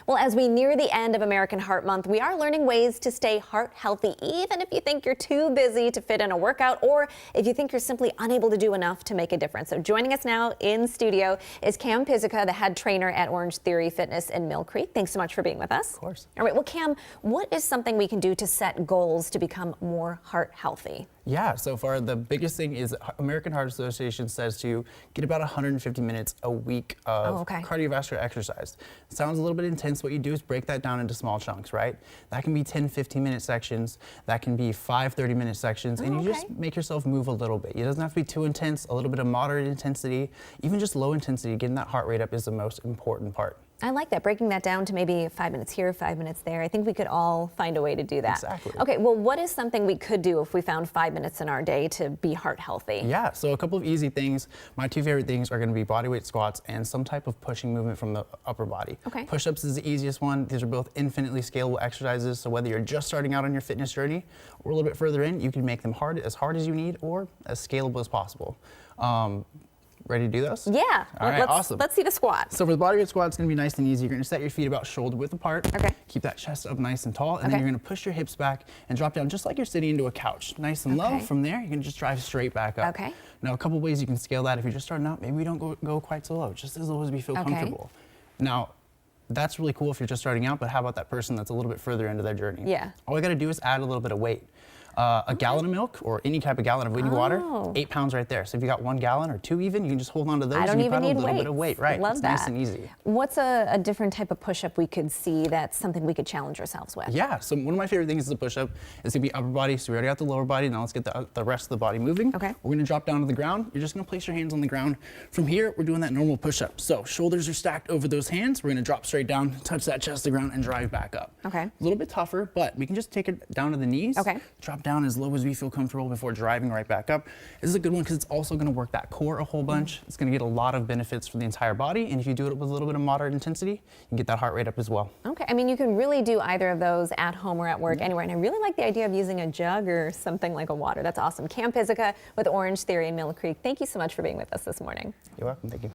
Well, as we near the end of American Heart Month, we are learning ways to stay heart healthy, even if you think you're too busy to fit in a workout or if you think you're simply unable to do enough to make a difference. So joining us now in studio is Cam Pizzica, the head trainer at Orangetheory Fitness in Mill Creek. Thanks so much for being with us. Of course. All right, well, Cam, what is something we can do to set goals to become more heart healthy? Yeah, so far the biggest thing is American Heart Association says to get about 150 minutes a week of cardiovascular exercise. It sounds a little bit intense. What you do is break that down into small chunks, right? That can be 10, 15-minute sections. That can be 5 30-minute sections. And you just make yourself move a little bit. It doesn't have to be too intense, a little bit of moderate intensity. Even just low intensity, getting that heart rate up is the most important part. I like that, breaking that down to maybe 5 minutes here, 5 minutes there. I think we could all find a way to do that. Exactly. Okay, well, what is something we could do if we found 5 minutes in our day to be heart healthy? Yeah, so a couple of easy things. My two favorite things are going to be bodyweight squats and some type of pushing movement from the upper body. Okay. Push-ups is the easiest one. These are both infinitely scalable exercises, so whether you're just starting out on your fitness journey or a little bit further in, you can make them hard as you need or as scalable as possible. Ready to do those? Yeah. All right, awesome. Let's see the squat. So for the bodyweight squat, it's going to be nice and easy. You're going to set your feet about shoulder width apart. Okay. Keep that chest up nice and tall, and then you're going to push your hips back and drop down just like you're sitting into a couch. Nice and low. From there, you can just drive straight back up. Okay. Now, a couple ways you can scale that. If you're just starting out, maybe we don't go quite so low, just as low as we feel comfortable. Now, that's really cool if you're just starting out, but how about that person that's a little bit further into their journey? Yeah. All we got to do is add a little bit of weight. A gallon of milk or any type of gallon of weighty water, 8 pounds right there. So if you got 1 gallon or 2 even, you can just hold on to those and you've got a little bit of weight. Right, Love it's that. nice and easy. What's a different type of push-up we could see that's something we could challenge ourselves with? Yeah, so one of my favorite things is a push-up. It's gonna be upper body, so we already got the lower body. Now let's get the rest of the body moving. Okay. We're gonna drop down to the ground. You're just gonna place your hands on the ground. From here, we're doing that normal push-up. So shoulders are stacked over those hands. We're gonna drop straight down, touch that chest to the ground, and drive back up. Okay. A little bit tougher, but we can just take it down to the knees. Okay. Drop down as low as we feel comfortable before driving right back up. This is a good one because it's also going to work that core a whole bunch. It's going to get a lot of benefits for the entire body, and if you do it with a little bit of moderate intensity, you can get that heart rate up as well. Okay, I mean, you can really do either of those at home or at work, anywhere, and I really like the idea of using a jug or something like a water. That's awesome. Cam Pizzica with Orangetheory Mill Creek, thank you so much for being with us this morning. You're welcome. Thank you.